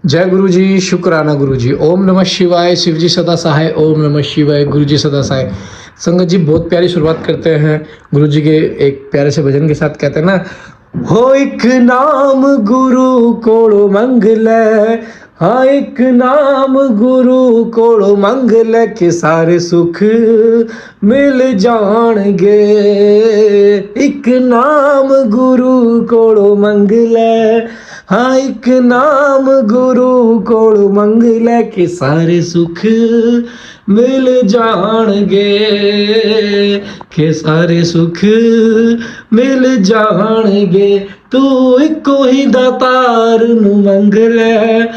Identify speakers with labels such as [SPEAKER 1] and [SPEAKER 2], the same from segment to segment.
[SPEAKER 1] जय गुरु जी, शुक्राना गुरु जी। ओम नमः शिवाय, शिव जी सदा सहाय। ओम नमः शिवाय, गुरु जी सदा सहाय। संगत जी, बहुत प्यारी शुरुआत करते हैं गुरु जी के एक प्यारे से भजन के साथ। कहते हैं ना, हो एक नाम गुरु कोलो मंगल, हाँ एक नाम गुरु कोलो मंगल के सारे सुख मिल जाणगे। एक नाम गुरु कोलो मंगल, हाँ एक नाम गुरु कोल मंगल के सारे सुख मिल जाणगे, के सारे सुख मिल जाणगे। तू इको ही दातार नु मंगल,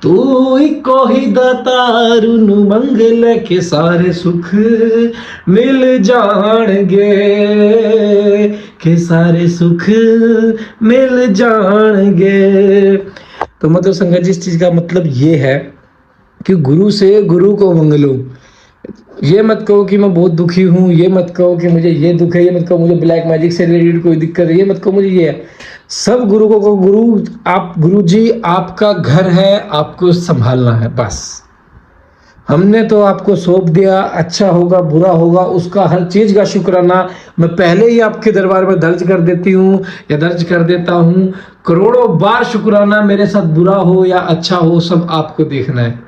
[SPEAKER 1] तू इको ही दातार नु मंगल के सारे सुख मिल जाणगे, के सारे सुख मिल जाणगे। तो मतलब संगत जी, इस चीज का मतलब ये है कि गुरु से गुरु को मंगलो। ये मत कहो कि मैं बहुत दुखी हूँ, ये मत कहो कि मुझे ये दुख है, ये मत कहो मुझे ब्लैक मैजिक से रिलेटेड कोई दिक्कत है, ये मत कहो मुझे ये है। सब गुरु को कहो, गुरु आप, गुरु जी आपका घर है, आपको संभालना है बस। हमने तो आपको सौंप दिया, अच्छा होगा बुरा होगा उसका हर चीज का शुक्राना मैं पहले ही आपके दरबार में दर्ज कर देती हूँ या दर्ज कर देता हूँ। करोड़ों बार शुक्राना, मेरे साथ बुरा हो या अच्छा हो सब आपको देखना है।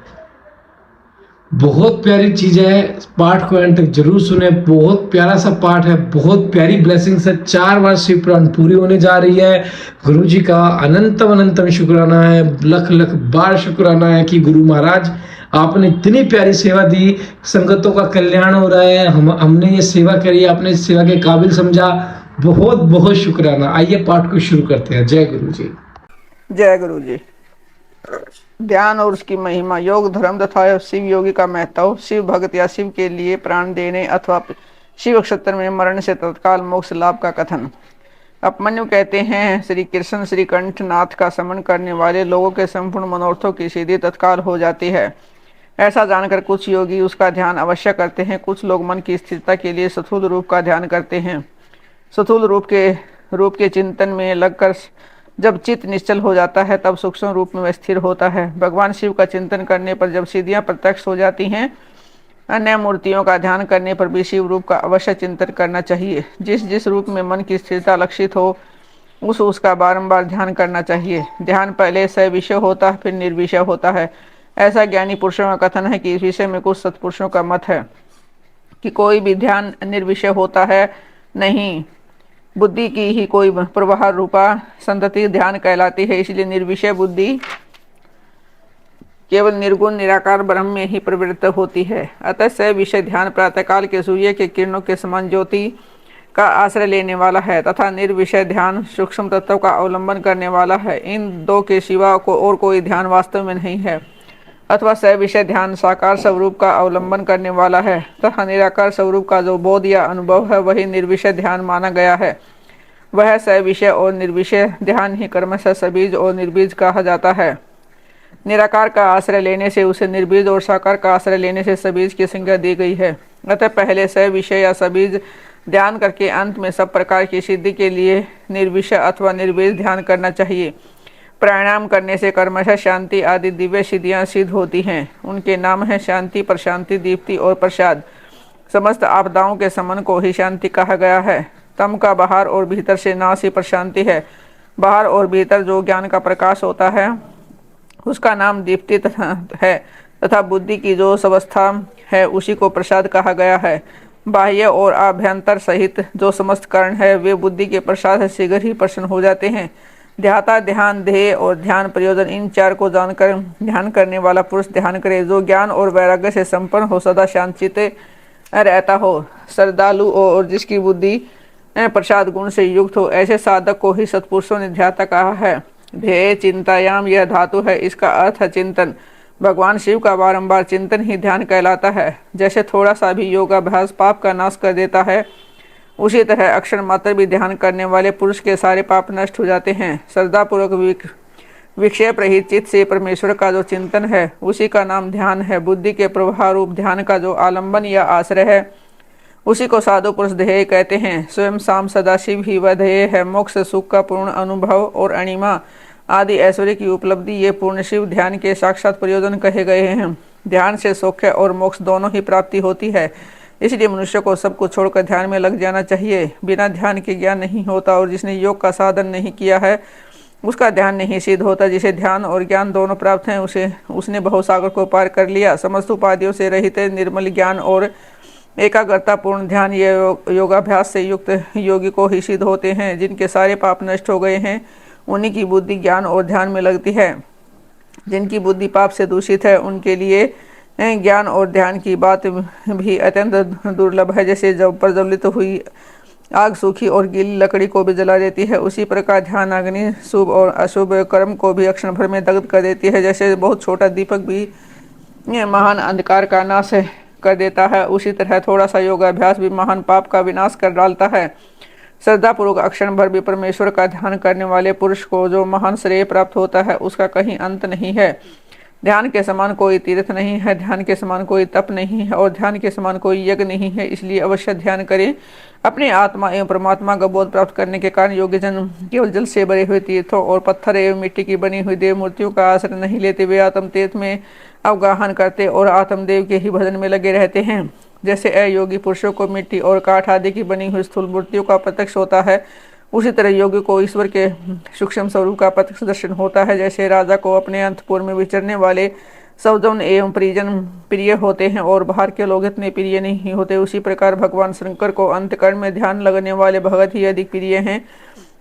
[SPEAKER 1] बहुत प्यारी चीज है, पाठ को एंड तक जरूर सुने। बहुत प्यारा सा पाठ है, बहुत प्यारी ब्लेसिंग्स है। 4 बार शिव पुराण पूरी होने जा रही है। गुरु जी का अनंतम अनंतम शुक्राना है, लख लख बार शुक्राना है कि गुरु महाराज आपने इतनी प्यारी सेवा दी, संगतों का कल्याण हो रहा है। हमने ये सेवा करी, आपने इस सेवा के काबिल समझा, बहुत बहुत शुक्राना। आइए पाठ को शुरू करते हैं। जय गुरु जी।
[SPEAKER 2] जय गुरु जी। ध्यान और उसकी महिमा, योग धर्म तथा शिव योगी का महत्व, शिव भक्त या शिव के लिए प्राण देने अथवा शिव क्षेत्र में मरण से तत्काल मोक्ष लाभ का कथन। अपमन्यु कहते हैं, श्री कृष्ण श्री कंठनाथ का समन करने वाले लोगों के संपूर्ण मनोरथों की सिद्धि तत्काल हो जाती है। ऐसा जानकर कुछ योगी उसका ध्यान अवश्य करते हैं। कुछ लोग मन की स्थिरता के लिए स्थूल रूप का ध्यान करते हैं। स्थूल रूप के चिंतन में लगकर जब चित्त निश्चल हो जाता है तब सूक्ष्म रूप में वह स्थिर होता है। भगवान शिव का चिंतन करने पर जब सिद्धियां प्रत्यक्ष हो जाती हैं, अन्य मूर्तियों का ध्यान करने पर भी शिव रूप का अवश्य चिंतन करना चाहिए। जिस जिस रूप में मन की स्थिरता लक्षित हो उसका बारंबार ध्यान करना चाहिए। ध्यान पहले सविषय होता है, फिर निर्विषय होता है। ऐसा ज्ञानी पुरुषों का कथन है कि इस विषय में कुछ सत्पुरुषों का मत है कि कोई भी ध्यान निर्विषय होता है नहीं, बुद्धि की ही कोई प्रवाह रूपा संतति ध्यान कहलाती है। इसलिए निर्विषय बुद्धि केवल निर्गुण निराकार ब्रह्म में ही प्रवृत्त होती है। अतः सविषय ध्यान प्रातःकाल के सूर्य के किरणों के समान ज्योति का आश्रय लेने वाला है तथा निर्विषय ध्यान सूक्ष्म तत्व का अवलंबन करने वाला है। इन दो के सिवा को और कोई ध्यान वास्तव में नहीं है। अथवा सविषय ध्यान साकार स्वरूप का अवलंबन करने वाला है तथा निराकार स्वरूप का जो बोध या अनुभव है वही निर्विषय ध्यान माना गया है। वह सविषय और निर्विषय ध्यान ही क्रमशः सबीज और निर्बीज कहा जाता है। निराकार का आश्रय लेने से उसे निर्बीज और साकार का आश्रय लेने से सबीज की संज्ञा दी गई है। अतः पहले सविषय या सबीज ध्यान करके अंत में सब प्रकार की सिद्धि के लिए निर्विषय अथवा निर्बीज ध्यान करना चाहिए। प्राणायाम करने से कर्मशः शांति आदि दिव्य सिद्धियां सिद्ध होती हैं। उनके नाम हैं शांति, प्रशांति, दीप्ति और प्रसाद। समस्त आपदाओं के समन को ही शांति कहा गया है। तम का बाहर और भीतर से नाश ही प्रशांति है। बाहर और भीतर जो ज्ञान का प्रकाश होता है उसका नाम दीप्ति है तथा बुद्धि की जो अवस्था है उसी को प्रसाद कहा गया है। बाह्य और आभ्यंतर सहित जो समस्त कारण है वे बुद्धि के प्रसाद से शीघ्र ही प्रसन्न हो जाते हैं। ध्याता, ध्यान, ध्येय और ध्यान प्रयोजन, इन चार को जानकर ध्यान करने वाला पुरुष ध्यान करे। जो ज्ञान और वैराग्य से संपन्न हो, सदा शांतचित्त रहता हो, श्रद्धालु और जिसकी बुद्धि प्रसाद गुण से युक्त हो, ऐसे साधक को ही सत्पुरुषों ने ध्याता कहा है। ध्येय चिंतायाम यह धातु है, इसका अर्थ है चिंतन। भगवान शिव का बारंबार चिंतन ही ध्यान कहलाता है। जैसे थोड़ा सा भी योगाभ्यास पाप का नाश कर देता है, उसी तरह अक्षर मात्र भी ध्यान करने वाले पुरुष के सारे पाप नष्ट हो जाते हैं। श्रद्धापूर्वक विक्षेप रहित चित्त से परमेश्वर का जो चिंतन है उसी का नाम ध्यान है। बुद्धि के प्रवाह रूप ध्यान का जो आलंबन या आश्रय है उसी को साधु पुरुष ध्येय कहते हैं। स्वयं शाम सदाशिव ही वह ध्येय है। मोक्ष सुख का पूर्ण अनुभव और अणिमा आदि ऐश्वर्य की उपलब्धि ये पूर्ण शिव ध्यान के साक्षात प्रयोजन कहे गए हैं। ध्यान से सौख्य और मोक्ष दोनों ही प्राप्ति होती है, इसलिए मनुष्य को सब कुछ छोड़कर ध्यान में लग जाना चाहिए। बिना ध्यान के ज्ञान नहीं होता और जिसने योग का साधन नहीं किया है उसका ध्यान नहीं सिद्ध होता। जिसे ध्यान और ज्ञान दोनों प्राप्त हैं उसने भवसागर को पार कर लिया। समस्त उपाधियों से रहित निर्मल ज्ञान और एकाग्रता पूर्ण ध्यान ये योगाभ्यास से युक्त योगी को ही सिद्ध होते हैं। जिनके सारे पाप नष्ट हो गए हैं उन्हीं की बुद्धि ज्ञान और ध्यान में लगती है। जिनकी बुद्धि पाप से दूषित है उनके लिए ज्ञान और ध्यान की बात भी अत्यंत दुर्लभ है। जैसे जब प्रज्वलित हुई आग सूखी और गीली लकड़ी को भी जला देती है, उसी प्रकार ध्यान अग्नि शुभ और अशुभ कर्म को भी क्षण भर में दग्ध कर देती है। जैसे बहुत छोटा दीपक भी महान अंधकार का नाश कर देता है, उसी तरह थोड़ा सा योगाभ्यास भी महान पाप का विनाश कर डालता है। श्रद्धापूर्वक अक्षण भर भी परमेश्वर का ध्यान करने वाले पुरुष को जो महान श्रेय प्राप्त होता है उसका कहीं अंत नहीं है। ध्यान के समान कोई तीर्थ नहीं है, ध्यान के समान कोई तप नहीं है और ध्यान के समान कोई यज्ञ नहीं है। इसलिए अवश्य ध्यान करें। अपने आत्मा एवं परमात्मा का बोध प्राप्त करने के कारण योगी जन केवल जल से भरे हुए तीर्थों और पत्थर एवं मिट्टी की बनी हुई देव मूर्तियों का आश्रय नहीं लेते। वे आत्म तीर्थ में अवगाहन करते और आत्मदेव के ही भजन में लगे रहते हैं। जैसे अयोगी पुरुषों को मिट्टी और काठ आदि की बनी हुई स्थूल मूर्तियों का प्रत्यक्ष होता है, उसी तरह योगी को ईश्वर के सूक्ष्म स्वरूप का प्रत्यक्ष दर्शन होता है। जैसे राजा को अपने अंतपुर में विचरने वाले सौजन एवं परिजन प्रिय होते हैं और बाहर के लोग इतने प्रिय नहीं होते, उसी प्रकार भगवान शंकर को अंतकरण में ध्यान लगने वाले भगत ही अधिक प्रिय हैं,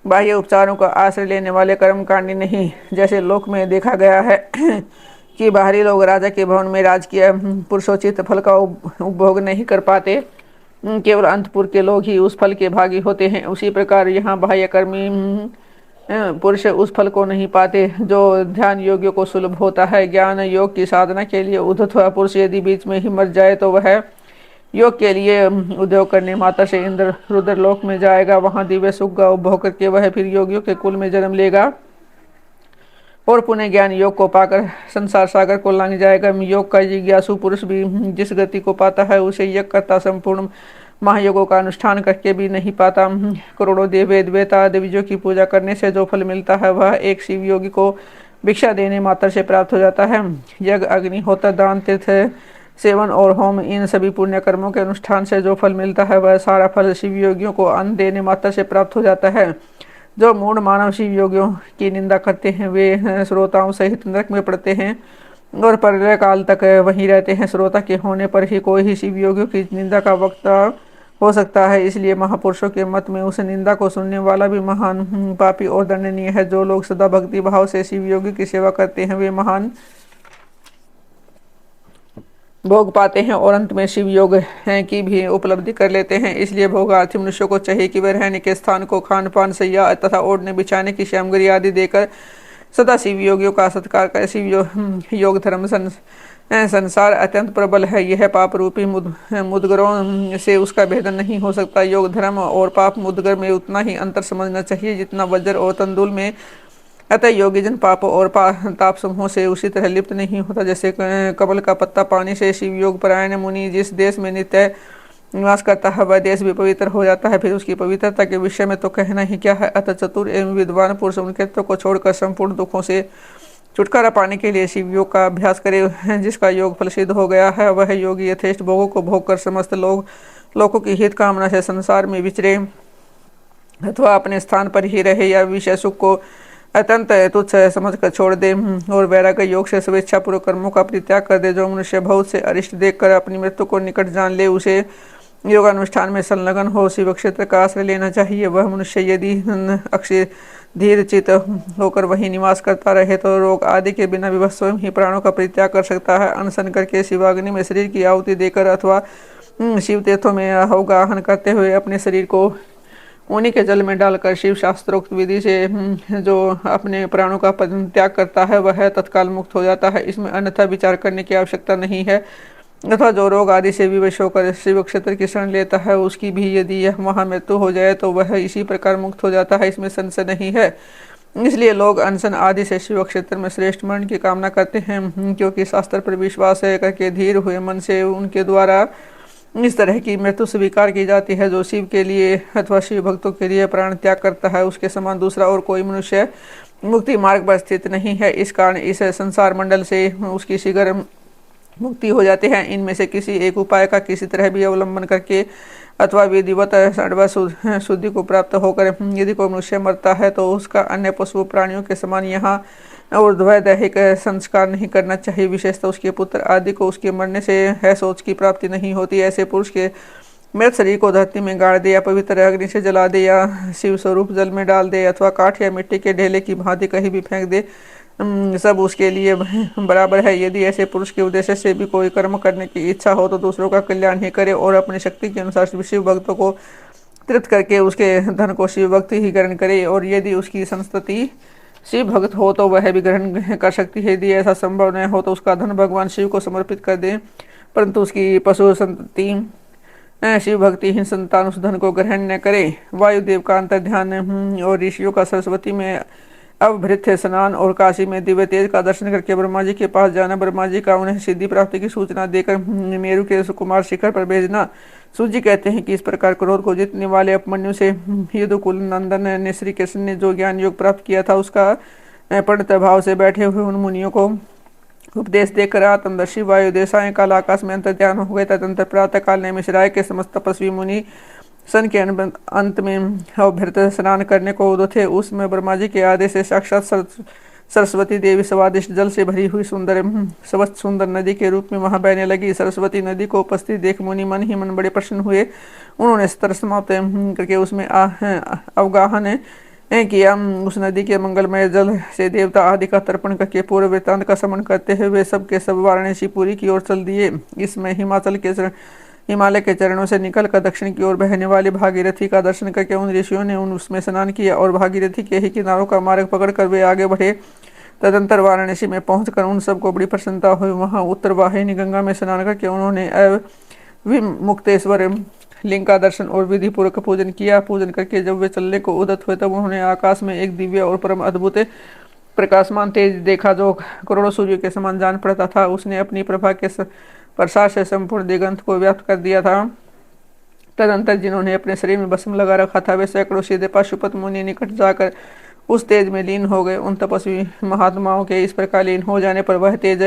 [SPEAKER 2] बाह्य उपचारों का आश्रय लेने वाले कर्मकांडी नहीं। जैसे लोक में देखा गया है कि बाहरी लोग राजा के भवन में राजकीय पुरुषोचित फल का उपभोग नहीं कर पाते, केवल अंतपुर के लोग ही उस फल के भागी होते हैं। उसी प्रकार यहाँ बाह्य कर्मी पुरुष उस फल को नहीं पाते जो ध्यान योगियों को सुलभ होता है। ज्ञान योग की साधना के लिए उद्धत हुआ पुरुष यदि बीच में ही मर जाए तो वह योग के लिए उद्योग करने मात्र से इंद्र रुद्र लोक में जाएगा। वहाँ दिव्य सुख का उपभोग करके वह फिर योगियों के कुल में जन्म लेगा और पुण्य ज्ञान योग को पाकर संसार सागर को लांग जाएगा। योग का जिज्ञासु पुरुष भी जिस गति को पाता है उसे यज्ञ करता संपूर्ण महायोगों का अनुष्ठान करके भी नहीं पाता। करोड़ों देव वेद वेता देवियों की पूजा करने से जो फल मिलता है वह एक शिव योगी को भिक्षा देने मात्र से प्राप्त हो जाता है। यज्ञ अग्निहोत्र दान तीर्थ सेवन और होम इन सभी पुण्य कर्मों के अनुष्ठान से जो फल मिलता है वह सारा फल शिव योगियों को अन्न देने मात्र से प्राप्त हो जाता है। जो मूढ़ मानव शिव योगियों की निंदा करते हैं वे श्रोताओं सहित नरक में पड़ते हैं और प्रलय काल तक वहीं रहते हैं। श्रोता के होने पर ही कोई ही शिव योगियों की निंदा का वक्ता हो सकता है। इसलिए महापुरुषों के मत में उस निंदा को सुनने वाला भी महान पापी और दंडनीय है। जो लोग सदा भक्ति भाव से शिव योगी की सेवा करते हैं वे महान भोग पाते हैं और अंत में शिव योग की भी उपलब्धि कर लेते हैं। इसलिए भोगार्थी मनुष्य को चाहिए कि वह रहने के स्थान को खान पान सैया तथा ओढ़ने बिछाने की श्यामगिरी आदि देकर सदा शिव योगियों का सत्कार करे। शिव योग धर्म संसार अत्यंत प्रबल है। यह पाप रूपी मुदगरों से उसका भेदन नहीं हो सकता। योग धर्म और पाप मुदगर में उतना ही अंतर समझना चाहिए जितना वज्र और तंदुल में। अतः योगी जन पापों और ताप समूह से उसी तरह लिप्त नहीं होता जैसे कमल का पत्ता पानी से। शिव योग परायण मुनि जिस देश में नित्य निवास करता है वह देश भी पवित्र हो जाता है। फिर उसकी पवित्रता के विषय में तो कहना ही क्या है। अतः चतुर एवं विद्वान पुरुष उनके को छोड़कर संपूर्ण दुखों से छुटकारा पाने के लिए शिव योग का अभ्यास करे। जिसका योग फल सिद्ध हो गया है वह योगी यथेष्ट भोगों को भोग कर समस्त लोगों की हित कामना से संसार में विचरे अथवा अपने स्थान पर ही रहे या विषय सुख को अत्यंत तुच्छ समझ कर छोड़ दे और वैराग्य योग से स्वेच्छापूर्वक कर्मों का परित्याग कर दे। जो मनुष्य बहुत से अरिष्ट देखकर अपनी मृत्यु को निकट जान ले उसे योगानुष्ठान में संलग्न हो शिव क्षेत्र का आश्रय लेना चाहिए। वह मनुष्य यदि अक्षय धीर चित होकर वहीं निवास करता रहे तो रोग आदि के बिना विवश स्वयं ही प्राणों का परित्याग कर सकता है। अनशन करके शिवाग्नि में शरीर की आहुति देकर अथवा शिव तीर्थों में अवगाहन करते हुए अपने शरीर को उन्हीं के जल में डालकर शिव शास्त्रोक्त विधि से जो अपने प्राणों का त्याग करता है वह तत्काल मुक्त हो जाता है। इसमें अन्यथा विचार करने की आवश्यकता नहीं है। अथवा जो रोग आदि से विवश होकर शिव क्षेत्र की शरण लेता है उसकी भी यदि यह वहाँ मृत्यु हो जाए तो वह इसी प्रकार मुक्त हो जाता है, इसमें संशय नहीं है। इसलिए लोग अनशन आदि से शिव क्षेत्र में श्रेष्ठ मरण की कामना करते हैं, क्योंकि शास्त्र पर विश्वास करके धीर हुए मन से उनके द्वारा इस तरह की मृत्यु स्वीकार की जाती है। जो शिव के लिए अथवा शिव भक्तों के लिए प्राण त्याग करता है उसके समान दूसरा और कोई मनुष्य मुक्ति मार्ग पर स्थित नहीं है। इस कारण इस संसार मंडल से उसकी शीघ्र मुक्ति हो जाते हैं। इनमें से किसी एक उपाय का किसी तरह भी अवलंबन करके अथवा विधिवत शुद्धि को प्राप्त होकर यदि कोई मनुष्य मरता है तो उसका अन्य पशु प्राणियों के समान यहाँ ऊर्ध्व दैहिक संस्कार नहीं करना चाहिए। विशेषतः उसके पुत्र आदि को उसके मरने से है सोच की प्राप्ति नहीं होती। ऐसे पुरुष के मृत शरीर को धरती में गाड़ दे या पवित्र अग्नि से जला दे या शिव स्वरूप जल में डाल दे अथवा काठ या मिट्टी के ढेले की भांति कहीं भी फेंक दे, सब उसके लिए बराबर है। यदि ऐसे पुरुष के उद्देश्य से भी कोई कर्म करने की इच्छा हो तो दूसरों का कल्याण ही करे और अपनी शक्ति के अनुसार शिव भक्तों को तृप्त करके उसके धन को शिव भक्ति ही ग्रहण करे। और यदि उसकी संस्तति शिव भक्त हो तो वह भी ग्रहण कर सकती है। यदि ऐसा संभव न हो तो उसका धन भगवान शिव को समर्पित कर दे, परंतु उसकी पशु संतति शिव भक्तिहीन संतान उस धन को ग्रहण न करे। वायुदेव का अंतर ध्यान और ऋषियों का सरस्वती में अवभृत स्नान और काशी में दिव्य तेज का दर्शन करके ब्रह्मा जी के पास जाना, ब्रह्मा जी का उन्हें सिद्धि प्राप्ति की सूचना देकर मेरु के सुकुमार शिखर पर भेजना। सूर्य कहते हैं कि इस प्रकार क्रोध को जीतने वाले अपमन्यु से यदुकुल नंदन ने श्री कृष्ण ने जो ज्ञान योग प्राप्त किया था उसका पंडित भाव से बैठे हुए उन मुनियों को उपदेश देकर आत्मदर्शी वायुदेव सायंकाल आकाश में अंतर ध्यान हो गए। तदंतर प्रातः काल ने मिश्राय के समस्त तपस्वी मुनि सन के अंत में अवभृत स्नान करने को उदो थे। उसमें ब्रह्मा जी के आदेश से साक्षात सरस्वती देवी स्वादिष्ट जल से भरी हुई सुंदर नदी के रूप में वहां बहने लगी। सरस्वती नदी को उपस्थित देख मुनि मन ही मन बड़े प्रसन्न हुए। उन्होंने स्तर समाप्त करके उसमें अवगाहन किया। उस नदी के मंगलमय जल से देवता आदि का तर्पण करके पूर्व वृत्तांत का स्मरण करते हुए वे सब के सब वाराणसी पुरी की ओर चल दिए। इसमें हिमालय के चरणों से निकलकर दक्षिण की ओर बहने वाली भागीरथी का दर्शन करके उन ऋषियों ने उसमें स्नान किया और भागीरथी के ही किनारों का मार्ग पकड़कर वे आगे बढ़े। तदंतर वाराणसी में पहुंचकर उन सबको बड़ी प्रसन्नता हुई। वहां उत्तर वाहिनी गंगा में स्नान करके उन्होंने विमुक्तेश्वर लिंग का दर्शन और विधि पूर्वक पूजन किया। पूजन करके जब वे चलने को उद्यत हुए तब उन्होंने आकाश में एक दिव्य और परम अद्भुत प्रकाशमान तेज देखा जो करोड़ों सूर्य के समान जान पड़ता था। उसने अपनी प्रभा के प्रसार से संपूर्ण दिगंत को व्याप्त कर दिया था। तदंतर जिन्होंने अपने शरीर में भस्म लगा रखा था वे सैकड़ों सीधे पाशुपत मुनि निकट जाकर उस तेज में लीन हो गए। उन तपस्वी महात्माओं के इस प्रकार लीन हो जाने पर वह तेज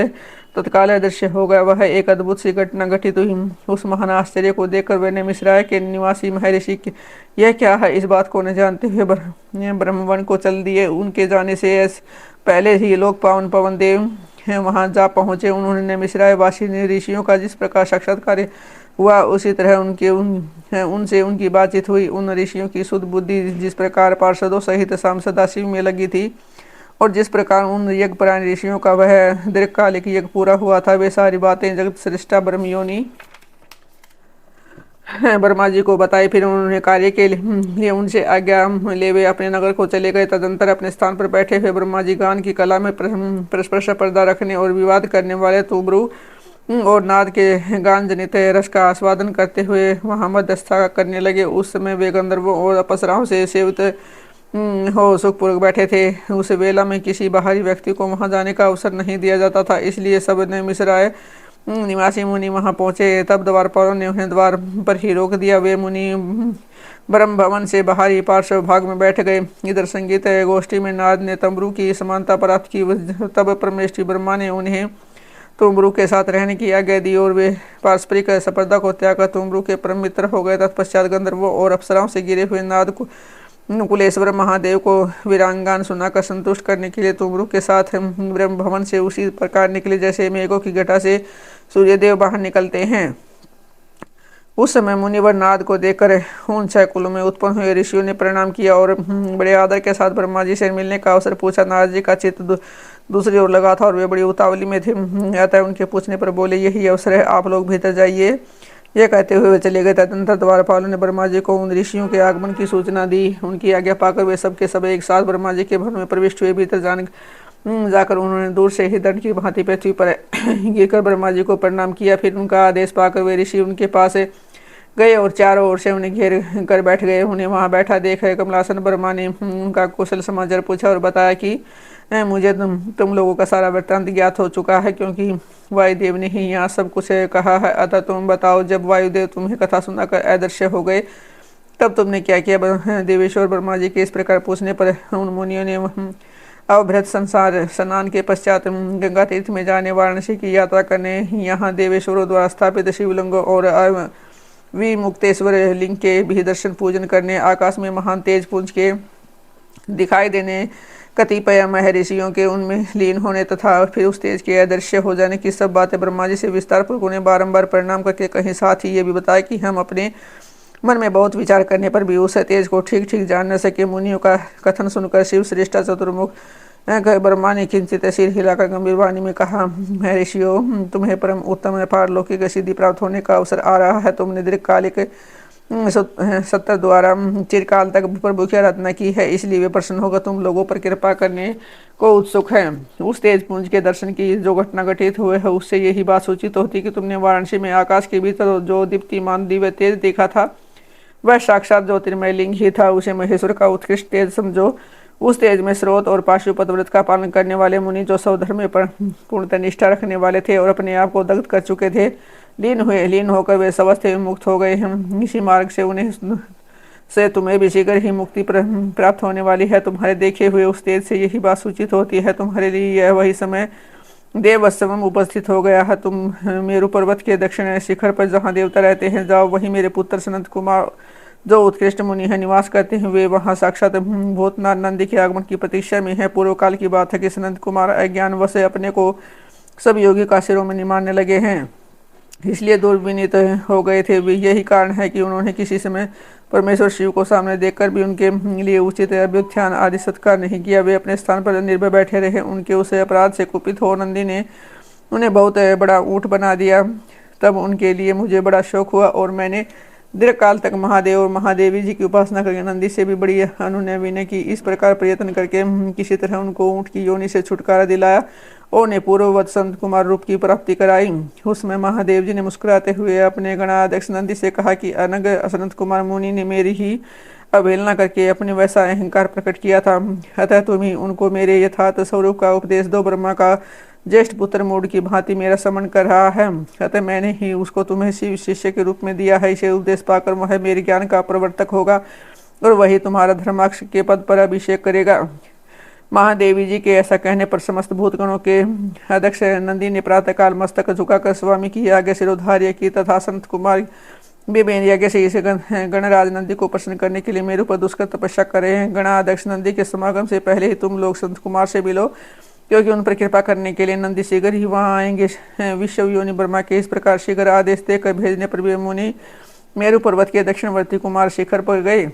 [SPEAKER 2] तत्काल अदृश्य हो गया। वह एक अद्भुत सी घटना घटित हुई। उस महान आश्चर्य को देखकर वे मिश्राय के निवासी महर्षि यह क्या है इस बात को न जानते हुए ब्रह्मवन को चल दिए। उनके जाने से पहले ही लोग पावन पवन देव वहां जा पहुंचे। उन्होंने मिश्राय वासी ऋषियों का जिस प्रकार साक्षात्कार हुआ उसी तरह उनसे उनकी बातचीत हुई। उन ऋषियों की शुद्ध बुद्धि जिस प्रकार पार्षदों सहित शाम सदाशिव में लगी थी और जिस प्रकार उन यज्ञपरायण ऋषियों का वह दीर्घकालिक यज्ञ पूरा हुआ था वे सारी बातें जगत श्रेष्ठा ब्रह्मयोनि ब्रह्मा जी को बताई। फिर उन्होंने कार्य के लिए उनसे आज्ञा ले वे अपने नगर को चले गए। तदंतर अपने स्थान पर बैठे हुए ब्रह्मा जी गान की कला में परस्पर पर्दा रखने और विवाद करने वाले तुब्रु और नाद के गान जनित रस का आस्वादन करते हुए वहां मध्यस्थता करने लगे। उस समय वे गंधर्वों और अप्सराओं से सेवित हो सुखपूर्वक बैठे थे। उस वेला में किसी बाहरी व्यक्ति को वहां जाने का अवसर नहीं दिया जाता था, इसलिए सब ने मिश्राय निवासी मुनि वहां पहुंचे। तब द्वारपालों ने उन्हें द्वार पर ही रोक दिया। वे मुनि ब्रह्म भवन से बाहरी पार्श्व भाग में बैठ गए। इधर संगीत गोष्ठी में नाद ने तंबरू की समानता प्राप्त की। तब परमेष्ठी ब्रह्मा ने उन्हें तुमरू के साथ रहने की आज्ञा दी और वे पारस्परिक स्पर्धा को त्याग कर तुमरू के परम मित्र हो गए। तत्पश्चात गंधर्वों और अप्सराओं से गिरे हुए नाद को कुलेश्वर महादेव को वीरांगान सुनाकर संतुष्ट करने के लिए तुमरू के साथ ब्रह्म भवन से उसी प्रकार निकले जैसे मेघों की घटा से सूर्यदेव बाहर निकलते हैं। उस समय मुनिवर नाद को देखकर उन 6 कुलों में उत्पन्न हुए ऋषियों ने प्रणाम किया और बड़े आदर के साथ ब्रह्मा जी से मिलने का अवसर पूछा। नारद जी का चित्त दूसरी ओर लगा था और वे बड़ी उतावली में थे। अतः उनके पूछने पर बोले यही अवसर है, आप लोग भीतर जाइए। यह कहते हुए वे चले गए। तदंतर द्वारपालों ने ब्रह्मा जी को उन ऋषियों के आगमन की सूचना दी। उनकी आज्ञा पाकर वे सबके सब एक साथ ब्रह्मा जी के भवन में प्रविष्ट हुए। भीतर जाकर उन्होंने दूर से ही दंड की भांति पृथ्वी पर गिरकर ब्रह्मा जी को प्रणाम किया। फिर उनका आदेश पाकर वे ऋषि उनके पास गए और चारों ओर से उन्हें घेर कर बैठ गए। उन्हें वहां बैठा देख कमलासन ब्रह्मा ने उनका कुशल समाचार पूछा और बताया कि मुझे तुम लोगों का सारा वृत्तांत ज्ञात हो चुका है, क्योंकि वायुदेव ने ही यहाँ सब कुछ कहा है। अतः तुम बताओ, जब वायुदेव तुम्हें कथा सुनाकर अदृश्य हो गए तब तुमने क्या किया। देवेश्वर ब्रह्मा जी के इस प्रकार पूछने पर उन मुनियों ने अवभृत संसार स्नान के पश्चात गंगा तीर्थ में जाने वाराणसी की यात्रा करने यहाँ देवेश्वरों द्वारा स्थापित शिवलिंगों और विमुक्तेश्वर लिंग के भी दर्शन पूजन करने, आकाश में महान तेज पुंज के दिखाई देने, कतिपय महर्षियों के उनमें लीन होने तथा फिर उस तेज के अदृश्य हो जाने की सब बातें ब्रह्मा जी से विस्तार पूर्वक उन्हें बारंबार प्रणाम करके कहीं। साथ ही ये भी बताया कि हम अपने मन में बहुत विचार करने पर भी उस तेज को ठीक ठीक जान न सके। मुनियों का कथन सुनकर शिव श्रेष्ठा चतुर्मुख ब्रह्मा ने किंचित सिर हिलाकर गंभीर वाणी में कहा, महर्षियों, तुम्हें परम उत्तम पारलौकिक सिद्धि प्राप्त होने का अवसर आ रहा है। तुमने दीर्घकालिक सत्तर द्वारा चिरकाल तक प्रभु की आराधना की है, इसलिए वे प्रसन्न होकर तुम लोगों पर कृपा करने को उत्सुक है। उस तेज पुंज के दर्शन की जो घटना घटित हुए है उससे यही बात सूचित होती कि तुमने वाराणसी में आकाश के भीतर जो दीप्तिमान दिव्य तेज देखा था वह साक्षात ज्योतिर्मय लिंग ही था। उसे महेश्वर का उत्कृष्ट तेज समझो। उस तेज में स्रोत और पाशुपत व्रत का पालन करने वाले मुनि जो स्वधर्म पर पूर्णतः निष्ठा रखने वाले थे और अपने आप को दग्ध कर चुके थे, लीन होकर वे स्वस्थ मुक्त हो गए हैं। इसी मार्ग से तुम्हें भी शीघ्र ही मुक्ति प्राप्त होने वाली है। तुम्हारे देखे हुए उस तेज से यही बात सूचित होती है। तुम्हारे लिए यह वही समय देवोत्सव उपस्थित हो गया है। तुम मेरु पर्वत के दक्षिण शिखर पर जहाँ देवता रहते हैं जाओ। वहीं मेरे पुत्र सनत कुमार जो उत्कृष्ट मुनि है निवास करते हैं। वे वहाँ साक्षात भूतनाथ नंदी के आगमन की प्रतीक्षा में है। पूर्व काल की बात है कि सनत कुमार अज्ञानवश अपने को सब योगी का शिरोमणि मानने लगे हैं, इसलिए दुर्विनीत हो गए थे। यही कारण है कि उन्होंने किसी समय परमेश्वर शिव को सामने देखकर भी उनके लिए उचित अभ्युत्थान आदि सत्कार नहीं किया। वे अपने स्थान पर निर्भय बैठे रहे। उनके उस अपराध से कुपित हो नंदी ने उन्हें बहुत बड़ा ऊँट बना दिया। तब उनके लिए मुझे बड़ा शौक हुआ और मैंने दीर्घकाल तक महादेव और महादेवी जी की उपासना करके नंदी से भी बड़ी अनुनय विनय की। इस प्रकार प्रयत्न करके किसी तरह उनको ऊँट की योनि से छुटकारा दिलाया और ने पूर्ववत संत कुमार रूप की प्राप्ति कराई। उसमें महादेव जी ने मुस्कुराते हुए अपने गणाध्यक्ष नंदी से कहा कि अनग संत कुमार मुनि ने मेरी ही अवहेलना करके अपने वैसा अहंकार प्रकट किया था, अतः तुम ही उनको मेरे यथार्थ स्वरूप का उपदेश दो। ब्रह्मा का ज्येष्ठ पुत्र मूड की भांति मेरा समन कर रहा है, अतः मैंने ही उसको तुम्हें शिव शिष्य के रूप में दिया है। इसे उपदेश पाकर वह मेरे ज्ञान का प्रवर्तक होगा और वही तुम्हारा धर्माक्ष के पद पर अभिषेक करेगा। महादेवी जी के ऐसा कहने पर समस्त भूतगणों के अध्यक्ष नंदी ने प्रातःकाल मस्तक झुकाकर स्वामी की आगे सिरोधार्य की तथा संत कुमार विवेन यज्ञ से इसे गणराज नंदी को प्रसन्न करने के लिए मेरे ऊपर दुष्कर तपस्या कर रहे हैं। गणाध्यक्ष नंदी के समागम से पहले ही तुम लोग संत कुमार से मिलो, क्योंकि उन पर कृपा करने के लिए नंदी शीघ्र ही वहाँ आएंगे। विश्व योनि ब्रह्मा के इस प्रकार शीघ्र आदेश देकर भेजने पर भी मुनि मेरु पर्वत के दक्षिणवर्ती कुमार शिखर पर गए।